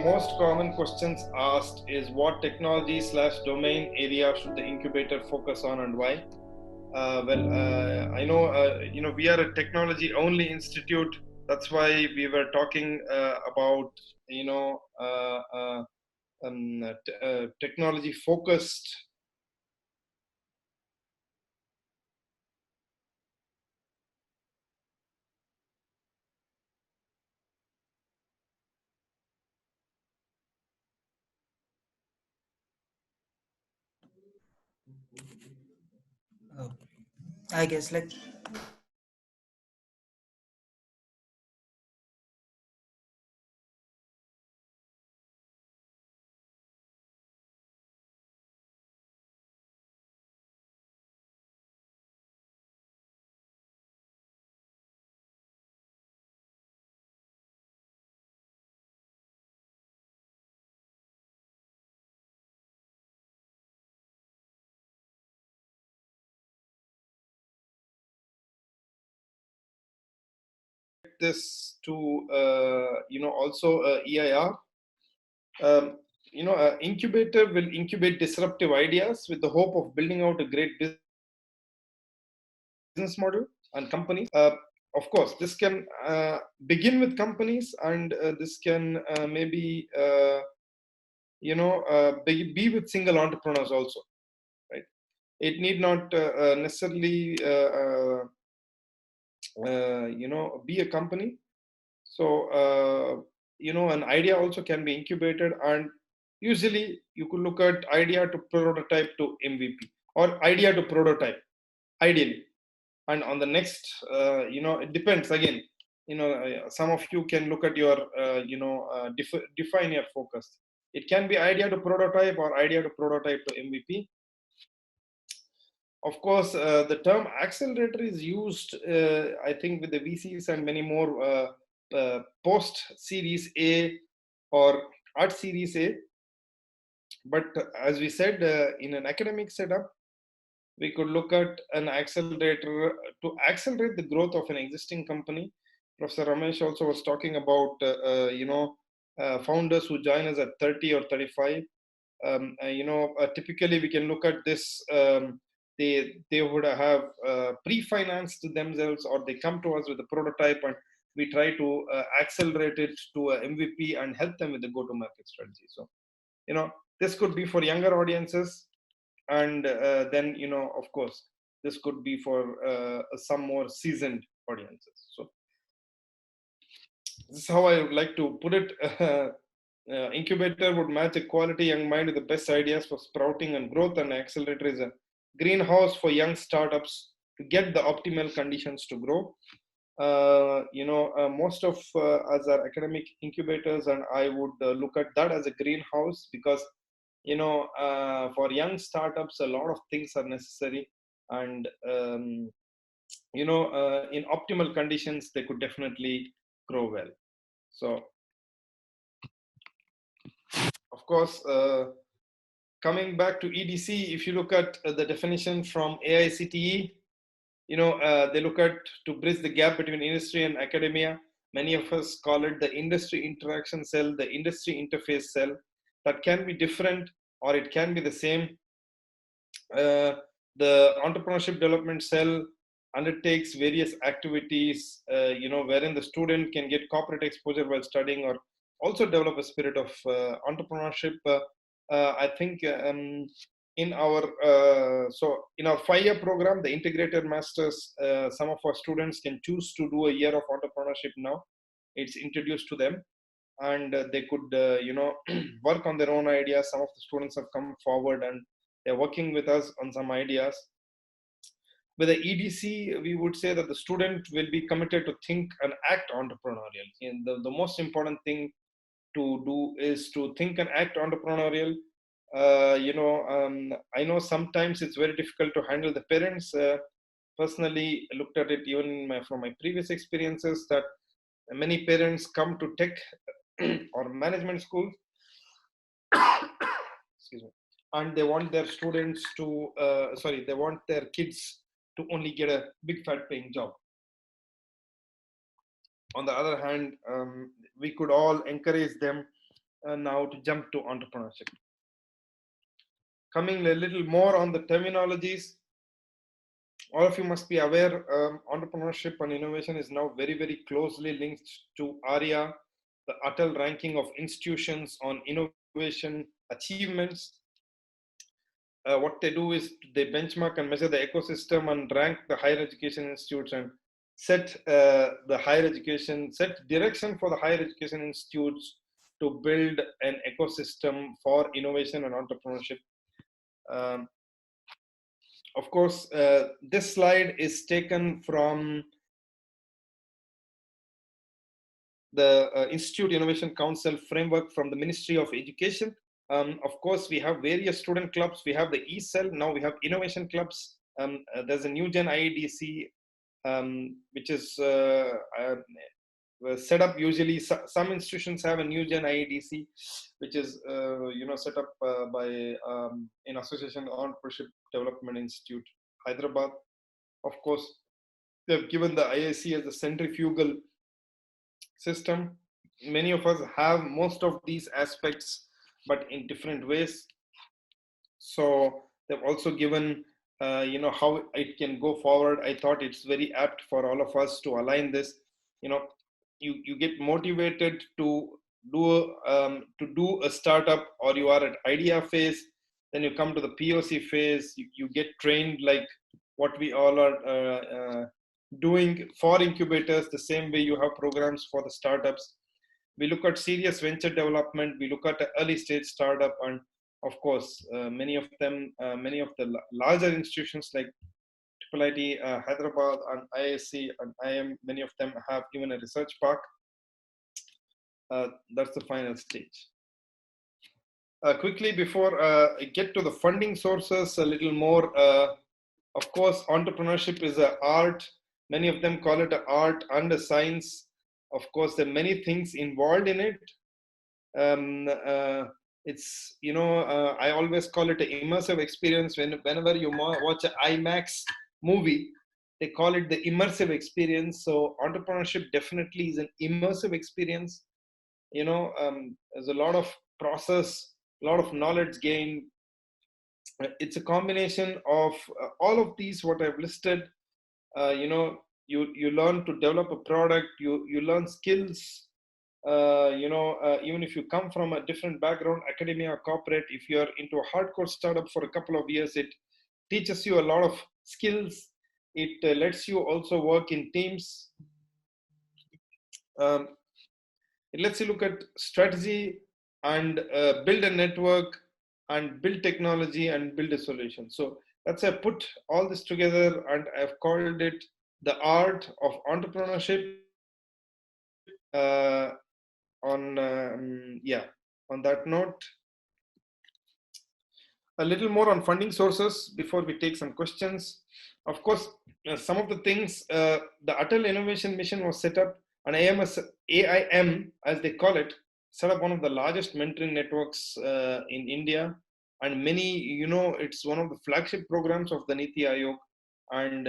most common questions asked is what technology/domain area should the incubator focus on and why? I know, we are a technology-only institute. That's why we were talking about, technology-focused. Uh, I guess like This to also EIR. Incubator will incubate disruptive ideas with the hope of building out a great business model and companies. Of course, this can begin with companies, and this can maybe be with single entrepreneurs also, right? It need not necessarily be a company. So an idea also can be incubated, and usually you could look at idea to prototype to MVP, or idea to prototype ideally. And on the next, it depends again. Some of you can look at your define your focus. It can be idea to prototype or idea to prototype to MVP. Of course, the term accelerator is used, I think, with the VCs and many more post series A or at series A. But as we said, in an academic setup, we could look at an accelerator to accelerate the growth of an existing company. Professor Ramesh also was talking about, founders who join us at 30 or 35. Typically we can look at this. They would have pre-financed themselves, or they come to us with a prototype, and we try to accelerate it to a MVP and help them with the go-to-market strategy. So, this could be for younger audiences, and then of course this could be for some more seasoned audiences. So this is how I would like to put it. Incubator would match a quality young mind with the best ideas for sprouting and growth, and accelerator is a greenhouse for young startups to get the optimal conditions to grow. Most of us are academic incubators, and I would look at that as a greenhouse, because for young startups a lot of things are necessary, and in optimal conditions they could definitely grow well. So of course, coming back to EDC, if you look at the definition from AIITB, they look at to bridge the gap between industry and academia. Many of us call it the industry interaction cell, the industry interface cell. That can be different, or it can be the same. The entrepreneurship development cell undertakes various activities, wherein the student can get corporate exposure while studying, or also develop a spirit of entrepreneurship. I think in our in our 5-year program, the integrated masters, some of our students can choose to do a year of entrepreneurship now. It's introduced to them, and they could work on their own ideas. Some of the students have come forward, and they're working with us on some ideas. With the EDC, we would say that the student will be committed to think and act entrepreneurial. And the most important thing to do is to think and act entrepreneurial. I know sometimes it's very difficult to handle the parents. Personally, looked at it even from my previous experiences, that many parents come to tech or management school, excuse me, and they want their students to, they want their kids to only get a big fat paying job. On the other hand, we could all encourage them now to jump to entrepreneurship. Coming a little more on the terminologies, all of you must be aware, entrepreneurship and innovation is now very, very closely linked to ARIIA, the Atal ranking of institutions on innovation achievements. What they do is they benchmark and measure the ecosystem and rank the higher education institutes and set set direction for the higher education institutes to build an ecosystem for innovation and entrepreneurship. Um, of course, this slide is taken from the Institute Innovation Council framework from the Ministry of Education. Of course, we have various student clubs. We have the E-Cell. Now we have innovation clubs. There's a new Gen IEDC, which is set up usually. Some institutions have a new Gen IEDC, which is set up by in association with Entrepreneurship Development Institute, Hyderabad. Of course, they've given the IIC as a centrifugal system. Many of us have most of these aspects, but in different ways. So they've also given how it can go forward. I thought it's very apt for all of us to align this. You get motivated to do a startup, or you are at idea phase, then you come to the POC phase, you get trained like what we all are doing for incubators, the same way you have programs for the startups. We look at serious venture development, we look at early stage startup, and of course, many of the larger institutions like IIIT, Hyderabad, and IISc and IIM, many of them have even a research park. That's the final stage. Quickly, before I get to the funding sources, a little more. Of course, entrepreneurship is an art. Many of them call it an art and a science. Of course, there are many things involved in it. It's I always call it an immersive experience. Whenever you watch an IMAX movie, they call it the immersive experience. So entrepreneurship definitely is an immersive experience. There's a lot of process, a lot of knowledge gain. It's a combination of all of these what I've listed. You learn to develop a product, you learn skills. Even if you come from a different background, academia or corporate, if you're into a hardcore startup for a couple of years, it teaches you a lot of skills. It lets you also work in teams. It lets you look at strategy and build a network and build technology and build a solution. So that's I put all this together, and I've called it the art of entrepreneurship. On that note, a little more on funding sources before we take some questions. Of course, some of the things, the Atal Innovation Mission was set up, and AIM, as they call it, set up one of the largest mentoring networks in India. And many, it's one of the flagship programs of the Niti Aayog. And,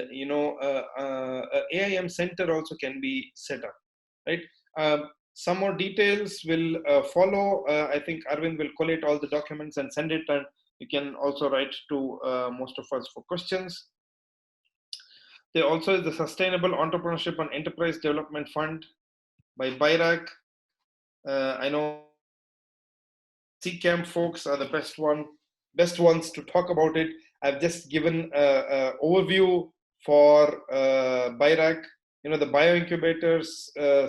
AIM center also can be set up, right? Some more details will follow. I think Arvind will collate all the documents and send it, and you can also write to most of us for questions. There also is the Sustainable Entrepreneurship and Enterprise Development Fund by BIRAC. I know CCAM folks are the best ones to talk about it. I've just given an overview for BIRAC. The bioincubators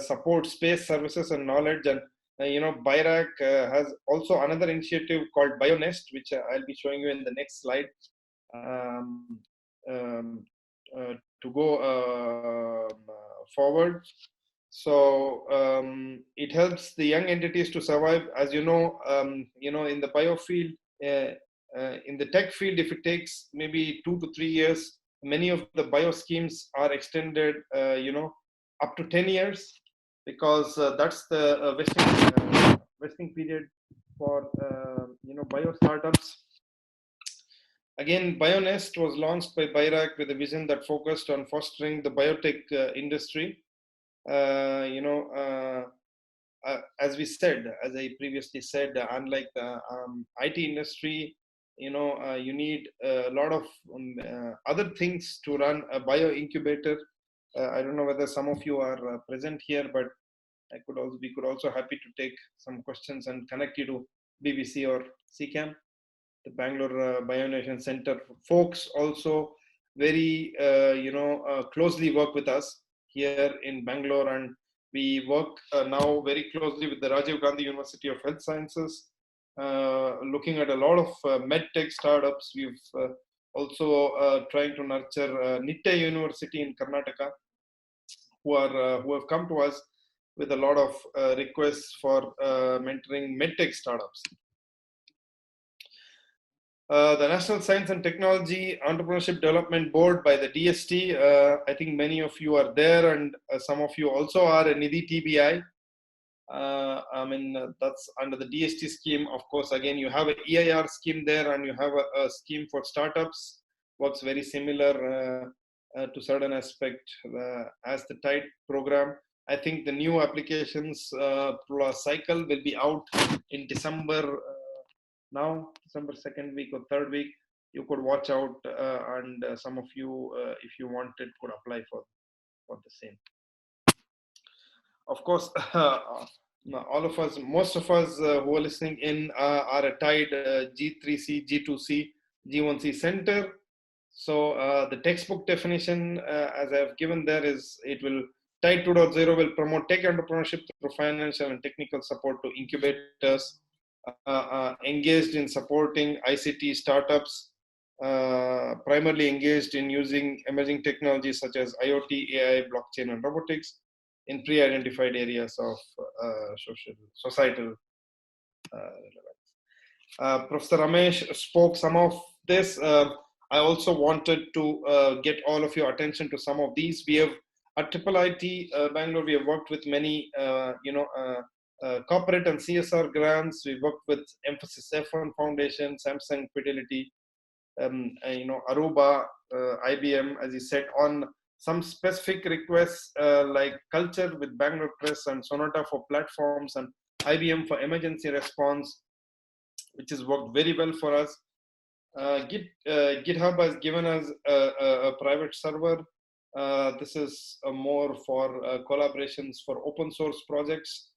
support space services and knowledge, and BIRAC has also another initiative called BioNest, which I'll be showing you in the next slide. To go forward. So it helps the young entities to survive. As in the bio field, in the tech field, if it takes maybe 2 to 3 years, many of the bio schemes are extended, up to 10 years, because that's the vesting period for bio startups. Again, BioNest was launched by BIRAC with a vision that focused on fostering the biotech industry. as we said, as I previously said, unlike the IT industry, you need a lot of other things to run a bio incubator. I don't know whether some of you are present here, but we could also happy to take some questions and connect you to BBC or CCAM, the Bangalore Bioinnovation Center folks. Also very closely work with us here in Bangalore, and we work now very closely with the Rajiv Gandhi University of Health Sciences, looking at a lot of medtech startups. We've also trying to nurture Nitte University in Karnataka, who have come to us with a lot of requests for mentoring medtech startups. The National Science and Technology Entrepreneurship Development Board by the DST. I think many of you are there, and some of you also are a IIITB. That's under the DST scheme. Of course, again, you have an EIR scheme there, and you have a scheme for startups. Works very similar to certain aspect as the TIDE program. I think the new applications cycle will be out in December. Now, December 2nd week or 3rd week. You could watch out, and some of you, if you wanted, could apply for the same. Of course, all of us, most of us who are listening in are a TIDE G3C, G2C, G1C center. So the textbook definition, as I have given there, is TIDE 2.0 will promote tech entrepreneurship through financial and technical support to incubators engaged in supporting ICT startups, primarily engaged in using emerging technologies such as IoT, AI, blockchain, and robotics in pre-identified areas of societal relevance. Professor Ramesh spoke some of this. I also wanted to get all of your attention to some of these. We have at IIIT Bangalore, we have worked with many, corporate and CSR grants. We worked with Emphasis F1 Foundation, Samsung Fidelity, Aruba, IBM, as you said, on some specific requests like Culture with Bangalore Press and Sonata for platforms and IBM for emergency response, which has worked very well for us. GitHub has given us a private server. This is more for collaborations for open source projects.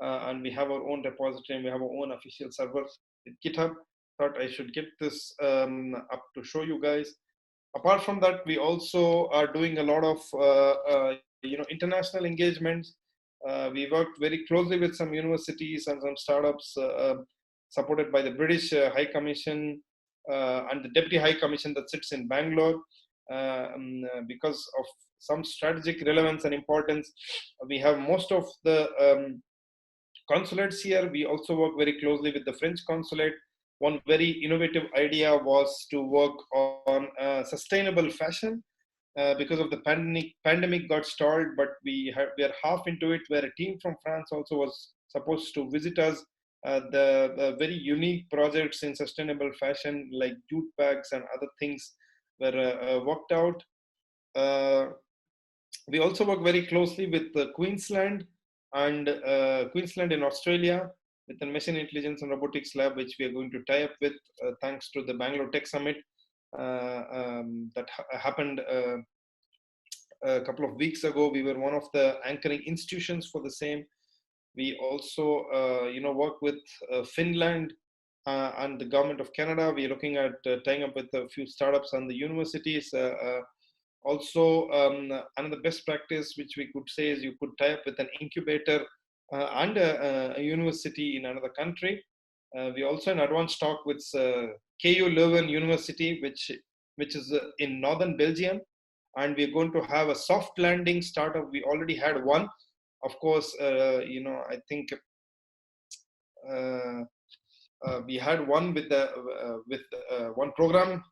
And we have our own repository and we have our own official server with GitHub. Thought I should get this up to show you guys. Apart from that, we also are doing a lot of international engagements. We worked very closely with some universities and some startups supported by the British High Commission and the Deputy High Commission that sits in Bangalore. Because of some strategic relevance and importance, we have most of the consulates here. We also work very closely with the French consulate. One very innovative idea was to work on sustainable fashion. Because of the pandemic got stalled, but we are half into it, where a team from France also was supposed to visit us. The very unique projects in sustainable fashion like jute bags and other things were worked out. We also work very closely with Queensland in Australia, with the Machine Intelligence and Robotics Lab, which we are going to tie up with thanks to the Bangalore Tech Summit that happened a couple of weeks ago. We were one of the anchoring institutions for the same. We also work with Finland and the government of Canada. We are looking at tying up with a few startups and the universities. Also, another best practice which we could say is you could tie up with an incubator and a university in another country. We also in advanced talk with KU Leuven University, which is in northern Belgium, and we're going to have a soft landing startup. We already had one, of course. I think we had one with one program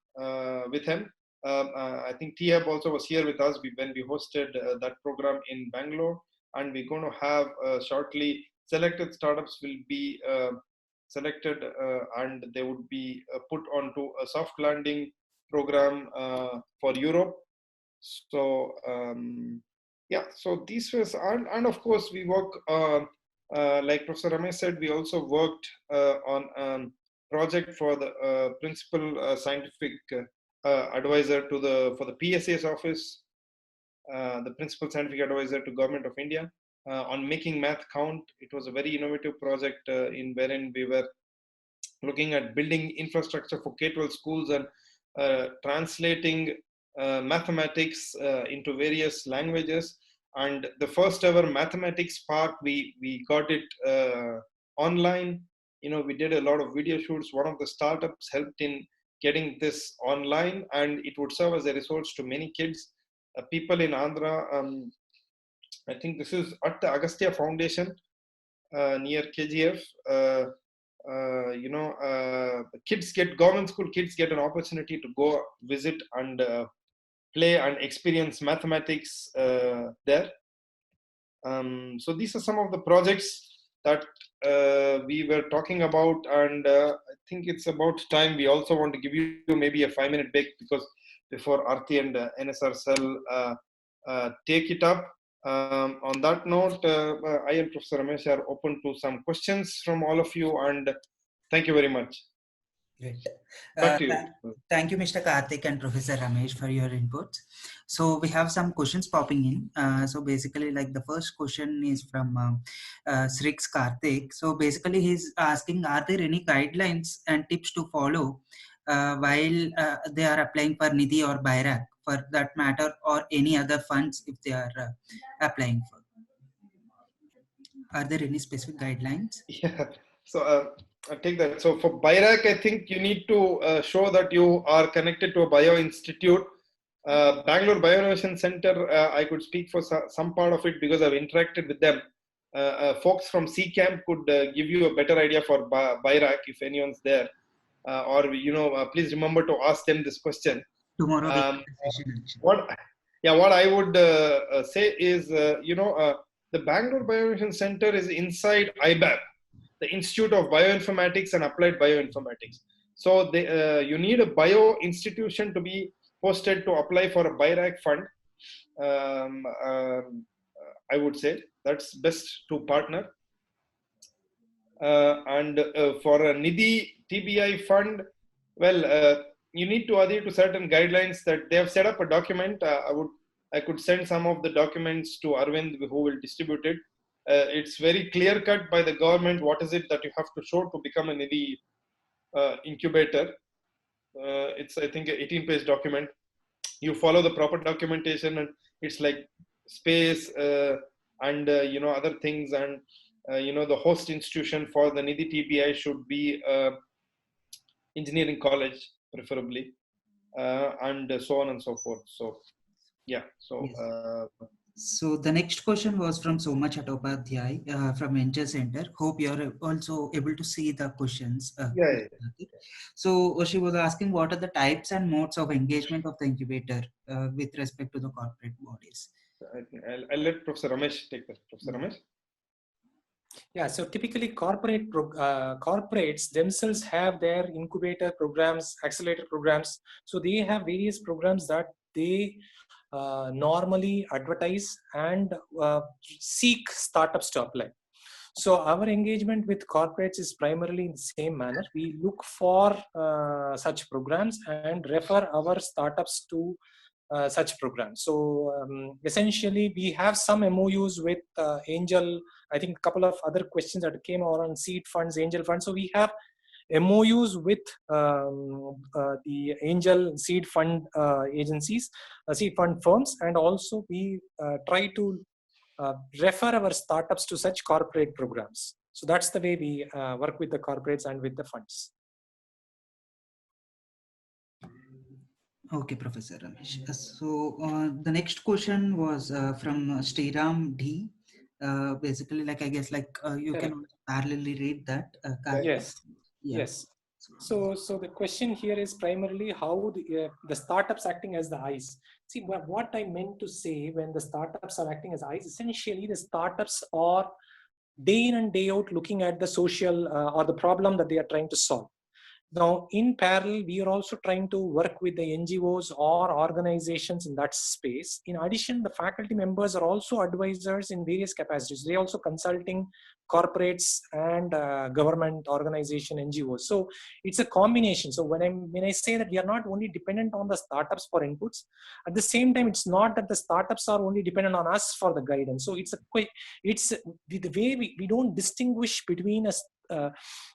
with him. I think THEB also was here with us when we hosted that program in Bangalore, and we're going to have shortly selected startups will be selected and they would be put onto a soft landing program for Europe. So so these was, and of course we work like Professor Ramesh said, we also worked on a project for the principal scientific advisor to for the PSA's office, the principal scientific advisor to Government of India, on making math count. It was a very innovative project in wherein we were looking at building infrastructure for K-12 schools and translating mathematics into various languages. And the first ever mathematics park, we got it online. We did a lot of video shoots. One of the startups helped in getting this online, and it would serve as a resource to many kids. People in Andhra, I think this is at the Agastya Foundation near KGF. Government school kids get an opportunity to go visit and play and experience mathematics there. So these are some of the projects that we were talking about, and I think it's about time. We also want to give you maybe a 5-minute break, because before Arti and NSR Cell take it up. On that note, I and Professor Ramesh are open to some questions from all of you, and thank you very much. Great. Back to you. Thank you, Mr. Karthik and Professor Ramesh, for your inputs. So we have some questions popping in. So basically, like the first question is from Srix Karthik. So basically, he's asking, are there any guidelines and tips to follow while they are applying for Nidhi or BIRAC, for that matter, or any other funds if they are applying for? Are there any specific guidelines? Yeah. So I'll take that. So for BIRAC, I think you need to show that you are connected to a bio institute. Bangalore Bioinnovation Center, I could speak for some part of it because I've interacted with them. Folks from CCAMP could give you a better idea for BIRAC if anyone's there. Or please remember to ask them this question. Tomorrow we have a session. What I would say is, the Bangalore Bioinnovation Center is inside IBAB, the Institute of Bioinformatics and Applied Bioinformatics. So you need a bio institution to be posted to apply for a BIRAC fund. I would say that's best to partner. And for a Nidhi TBI fund, well, you need to adhere to certain guidelines that they have set up a document. I could send some of the documents to Arvind, who will distribute it. It's very clear cut by the government. What is it that you have to show to become a Nidhi incubator? It's, I think, an 18-page document. You follow the proper documentation, and it's like space and other things, and the host institution for the Nidhi TBI should be engineering college, preferably, and so on and so forth. So, yeah. So. Yes. So the next question was from Soma Chattopadhyay from Venture Center. Hope you're also able to see the questions. Yeah. So she was asking, what are the types and modes of engagement of the incubator with respect to the corporate bodies? I'll let Professor Ramesh take that. Professor Ramesh. Yeah, so typically corporates themselves have their incubator programs, accelerator programs. So they have various programs that they normally advertise and seek startups to apply. So our engagement with corporates is primarily in the same manner. We look for such programs and refer our startups to such programs. So essentially, we have some MOUs with angel. I think a couple of other questions that came on seed funds, angel funds. So we have MOUs with the angel seed fund agencies, seed fund firms, and also we try to refer our startups to such corporate programs. So that's the way we work with the corporates and with the funds. Okay, Professor Ramesh. So the next question was from Sriram D. Basically, like I guess, like you can parallelly read that. Yes. Yeah. Yes. So the question here is primarily how the startups acting as the eyes. See, what I meant to say when the startups are acting as eyes, essentially the startups are day in and day out looking at the social or the problem that they are trying to solve. Now, in parallel, we are also trying to work with the NGOs or organizations in that space. In addition, the faculty members are also advisors in various capacities. They also consulting corporates and government organization NGOs. So it's a combination. So when I say that we are not only dependent on the startups for inputs, at the same time, it's not that the startups are only dependent on us for the guidance. So it's the way we don't distinguish between a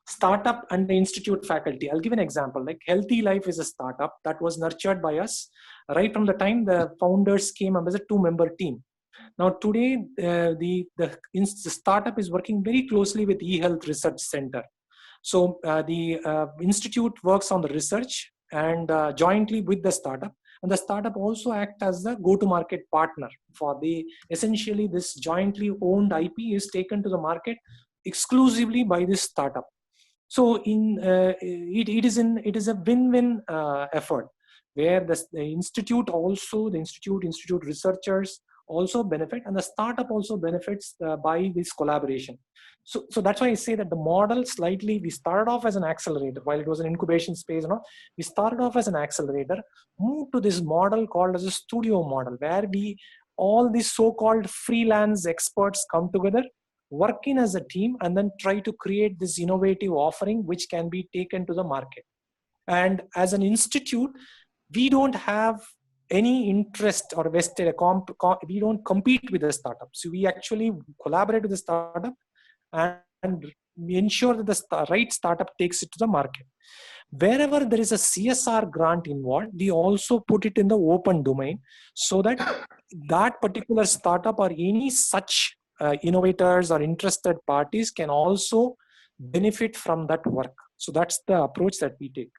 startup and the institute faculty. I'll give an example. Like Healthy Life is a startup that was nurtured by us right from the time the founders came up as a 2-member team. Now today, the startup is working very closely with eHealth Research Center. So the institute works on the research and jointly with the startup. And the startup also acts as the go-to-market partner for essentially this jointly owned IP is taken to the market exclusively by this startup. So it is a win-win effort where the institute researchers also benefit, and the startup also benefits by this collaboration. So that's why I say that the model slightly, we started off as an accelerator while it was an incubation space. We started off as an accelerator, moved to this model called as a studio model, where all these so-called freelance experts come together, working as a team, and then try to create this innovative offering which can be taken to the market. And as an institute, we don't have any interest or vested we don't compete with the startup. So we actually collaborate with the startup and we ensure that the right startup takes it to the market. Wherever there is a CSR grant involved, we also put it in the open domain so that that particular startup or any such innovators or interested parties can also benefit from that work. So that's the approach that we take.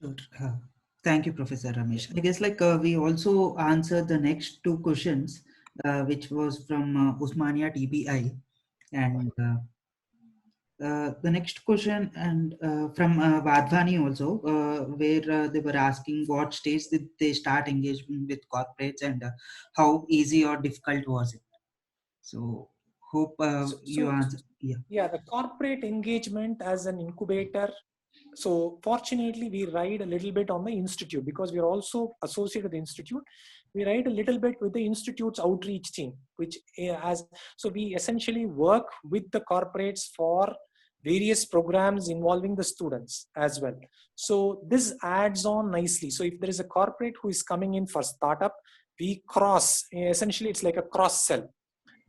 Sure. Thank you, Professor Ramesh. I guess we also answered the next 2 questions, which was from Usmania TBI, and the next question and from Vadhani also, where they were asking what stage did they start engagement with corporates and how easy or difficult was it? So hope you answer. Yeah, the corporate engagement as an incubator. So fortunately, we ride a little bit on the institute because we are also associated with the institute. We ride a little bit with the institute's outreach team, so we essentially work with the corporates for various programs involving the students as well. So this adds on nicely. So if there is a corporate who is coming in for startup, we essentially it's like a cross sell.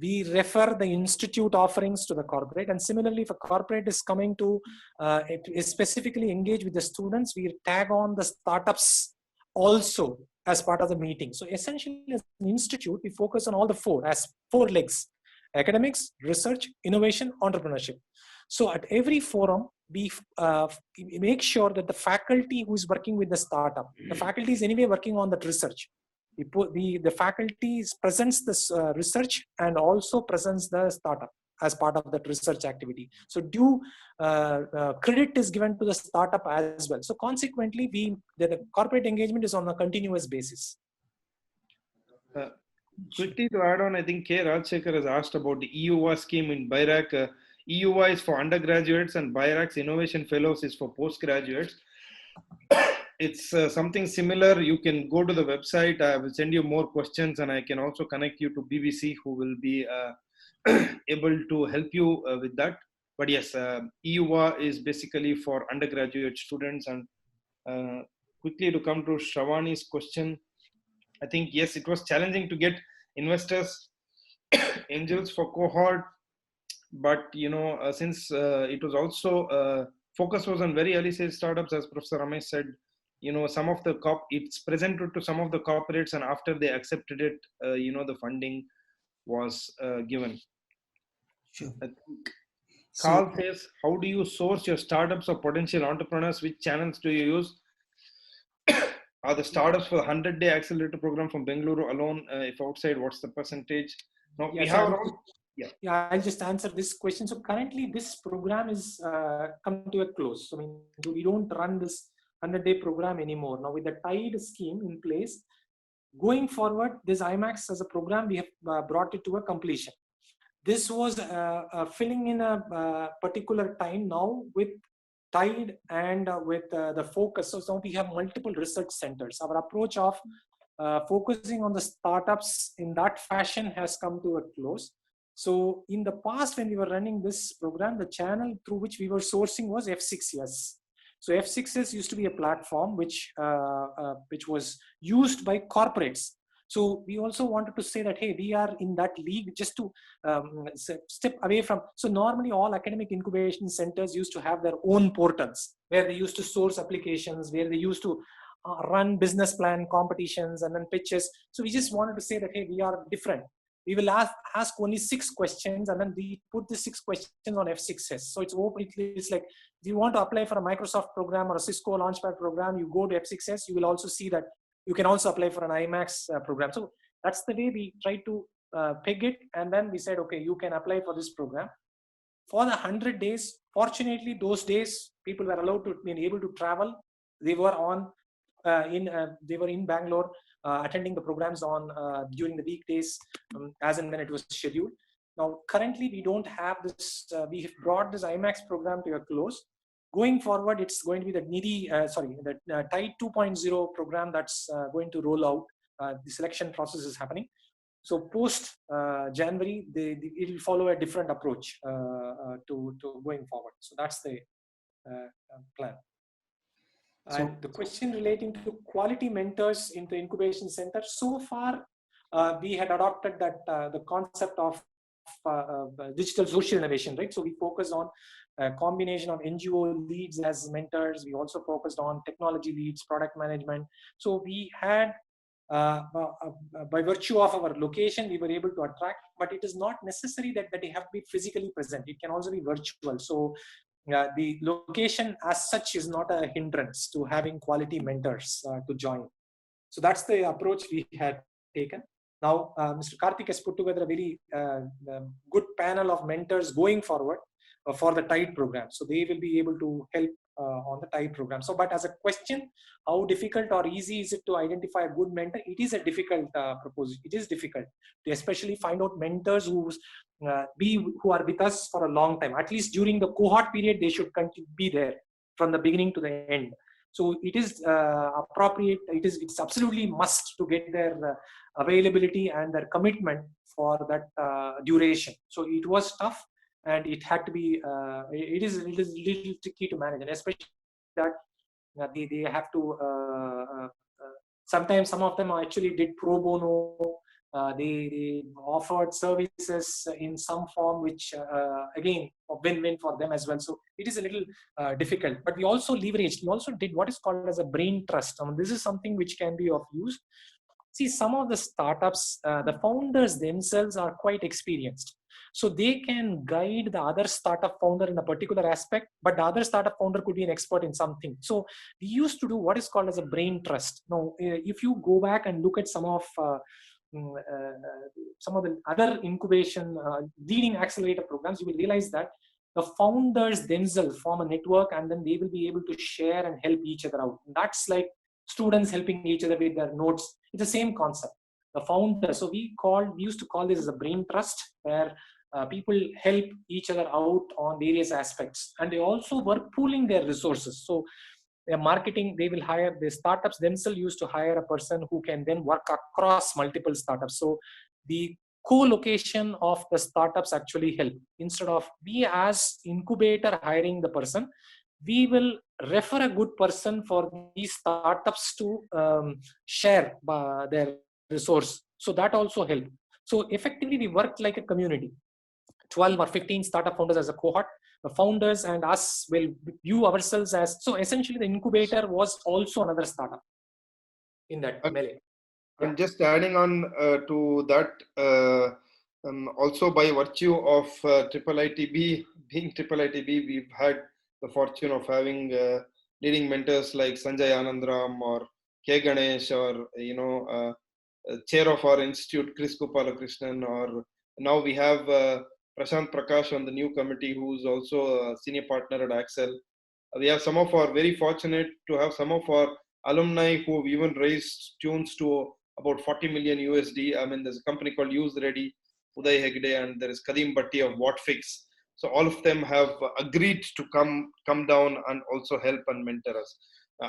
We refer the institute offerings to the corporate, and similarly if a corporate is coming to specifically engage with the students, we tag on the startups also as part of the meeting. So essentially as an institute, we focus on all the 4 legs: academics, research, innovation, entrepreneurship. So at every forum, we make sure that the faculty who is working with the startup, the faculty is anyway working on that research. The faculty presents this research and also presents the startup as part of that research activity. So due credit is given to the startup as well. So consequently, the corporate engagement is on a continuous basis. Quickly to add on, I think K. Rajsekhar has asked about the EUA scheme in BIRAC. EUA is for undergraduates and BIRAC's Innovation Fellows is for postgraduates. It's something similar. You can go to the website. I will send you more questions, and I can also connect you to BBC, who will be able to help you with that. But yes, EUA is basically for undergraduate students. And quickly to come to Shravani's question, I think yes, it was challenging to get investors, angels for cohort, but since it was also focus was on very early stage startups, as Professor Ramesh said. Some of the it's presented to some of the corporates, and after they accepted it, the funding was given. Sure. Carl says, how do you source your startups or potential entrepreneurs? Which channels do you use? Are the startups for the 100-day accelerator program from Bengaluru alone? If outside, what's the percentage? No, we have around. Yeah, I'll just answer this question. So currently, this program is come to a close. So, we don't run this 100-day program anymore. Now with the TIDE scheme in place, going forward, this IMAX as a program, we have brought it to a completion. this was filling in a particular time now with Tide and with the focus. So now we have multiple research centers. Our approach of focusing on the startups in that fashion has come to a close. So in the past, when we were running this program, the channel through which we were sourcing was F6S. So F6S used to be a platform which was used by corporates. So we also wanted to say that, hey, we are in that league just to step away from. So normally all academic incubation centers used to have their own portals where they used to source applications, where they used to run business plan competitions and then pitches. So we just wanted to say that, hey, we are different. We will ask only 6 questions and then we put the 6 questions on F6S. So it's open. It's like, if you want to apply for a Microsoft program or a Cisco Launchpad program, you go to F6S, you will also see that you can also apply for an IMAX program. So that's the way we try to peg it. And then we said, okay, you can apply for this program. For the 100 days, fortunately, those days, people were allowed to be able to travel. They were they were in Bangalore, attending the programs during the weekdays, as and when it was scheduled. Now, currently, we don't have this. We have brought this IMAX program to a close. Going forward, it's going to be the Tide 2.0 program that's going to roll out. The selection process is happening. So post January, it will follow a different approach to going forward. So that's the plan. And the question relating to quality mentors in the incubation center, so far we had adopted that the concept of digital social innovation, right? So we focus on a combination of NGO leads as mentors. We also focused on technology leads, product management. So we had, by virtue of our location, we were able to attract, but it is not necessary that they have to be physically present. It can also be virtual. So the location as such is not a hindrance to having quality mentors to join. So that's the approach we had taken. Now, Mr. Karthik has put together a very good panel of mentors going forward for the Tide program. So they will be able to help on the Tide program. So, but as a question, how difficult or easy is it to identify a good mentor? It is a difficult proposal. It is difficult to especially find out mentors who are with us for a long time. At least during the cohort period, they should be there from the beginning to the end. So it is appropriate. It's absolutely must to get their availability and their commitment for that duration. So it was tough, and it had to be. It is a little tricky to manage, and especially that they have to. Sometimes some of them actually did pro bono. They offered services in some form, which again, a win-win for them as well. So it is a little difficult, but we also leveraged. We also did what is called as a brain trust. This is something which can be of use. See, some of the startups, the founders themselves are quite experienced. So they can guide the other startup founder in a particular aspect, but the other startup founder could be an expert in something. So we used to do what is called as a brain trust. Now, if you go back and look at some of the other incubation leading accelerator programs, you will realize that the founders themselves form a network, and then they will be able to share and help each other out. And that's like students helping each other with their notes. It's the same concept. The founder. So we used to call this as a brain trust, where people help each other out on various aspects, and they also were pooling their resources. So marketing, they will hire, the startups themselves used to hire a person who can then work across multiple startups. So the co-location of the startups actually help. Instead of we as incubator hiring the person, we will refer a good person for these startups to share their resource. So that also helped. So effectively, we worked like a community. 12 or 15 startup founders as a cohort. The founders and us will view ourselves as, so essentially the incubator was also another startup in that melee. And just adding on to that, also by virtue of IIITB, being IIITB, we've had the fortune of having leading mentors like Sanjay Anandram or K. Ganesh, or chair of our institute, Chris Gopalakrishnan, or now we have Prashant Prakash on the new committee, who's also a senior partner at Accel. We have very fortunate to have some of our alumni who have even raised tunes to about 40 million USD. I mean, there's a company called Use Ready. Uday Hegde, and there is Kadim Bhatti of WhatFix. So all of them have agreed to come down and also help and mentor us.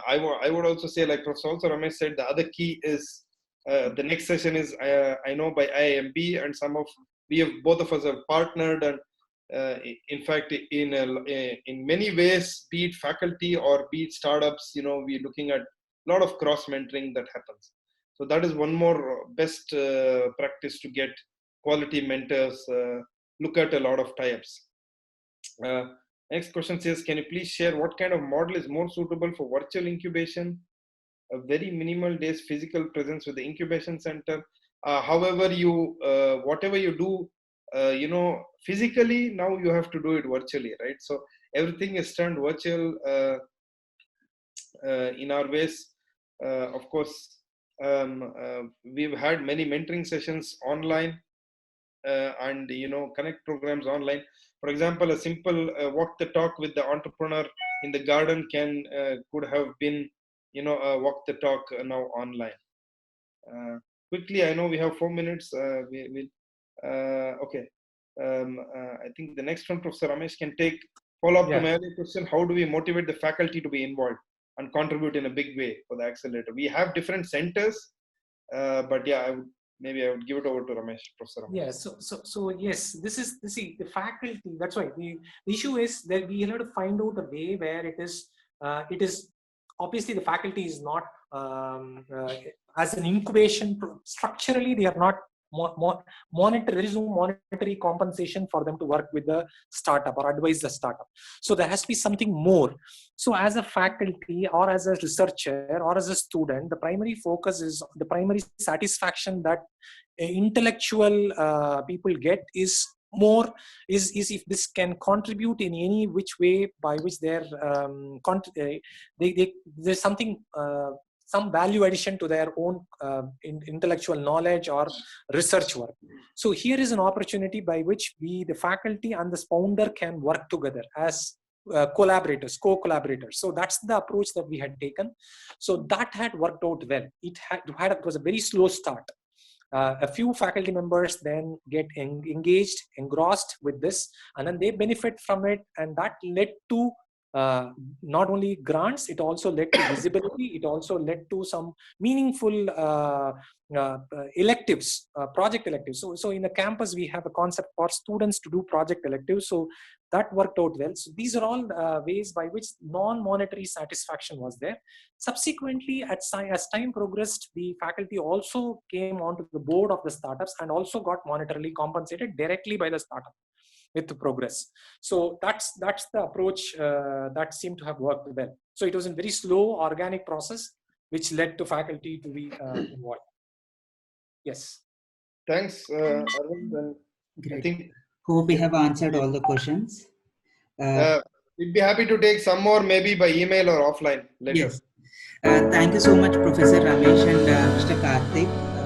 I would also say, like Professor also Ramesh said, the other key is the next session is I know by IIMB, and both of us have partnered, and in fact in many ways, be it faculty or be it startups, we're looking at a lot of cross mentoring that happens. So that is one more best practice to get quality mentors. Look at a lot of tie-ups. Next question says, can you please share what kind of model is more suitable for virtual incubation? A very minimal days physical presence with the incubation center. However, whatever you do, physically, now you have to do it virtually, right? So everything is turned virtual in our ways. Of course, we've had many mentoring sessions online, and connect programs online. For example, a simple walk the talk with the entrepreneur in the garden could have been walk the talk now online. Quickly, I know we have 4 minutes. Okay. I think the next one, Professor Ramesh, can take follow up to my earlier question. How do we motivate the faculty to be involved and contribute in a big way for the accelerator? We have different centers, but yeah, maybe I would give it over to Ramesh, Professor Ramesh. Yeah, so yes, the faculty. That's why the issue is that we have to find out a way where it is obviously the faculty is not as an incubation structurally they are not there is no monetary compensation for them to work with the startup or advise the startup. So there has to be something more. So as a faculty or as a researcher or as a student, the primary focus is the primary satisfaction that intellectual people get is if this can contribute in any which way by which there's something some value addition to their own intellectual knowledge or research work. So here is an opportunity by which the faculty and the founder can work together as co-collaborators. So that's the approach that we had taken. So that had worked out well. It was a very slow start. A few faculty members then get engaged, engrossed with this, and then they benefit from it, and that led to not only grants, it also led to visibility, it also led to some meaningful electives, project electives. So in the campus we have a concept for students to do project electives, so that worked out well. So these are all ways by which non-monetary satisfaction was there. Subsequently, as time progressed, the faculty also came onto the board of the startups and also got monetarily compensated directly by the startup with the progress. So that's the approach that seemed to have worked well. So it was a very slow organic process which led to faculty to be involved. Yes. Thanks, Arvind. Great. I think hope we have answered all the questions. We'd be happy to take some more, maybe by email or offline later. Yes. Thank you so much, Professor Ramesh and Mr. Karthik.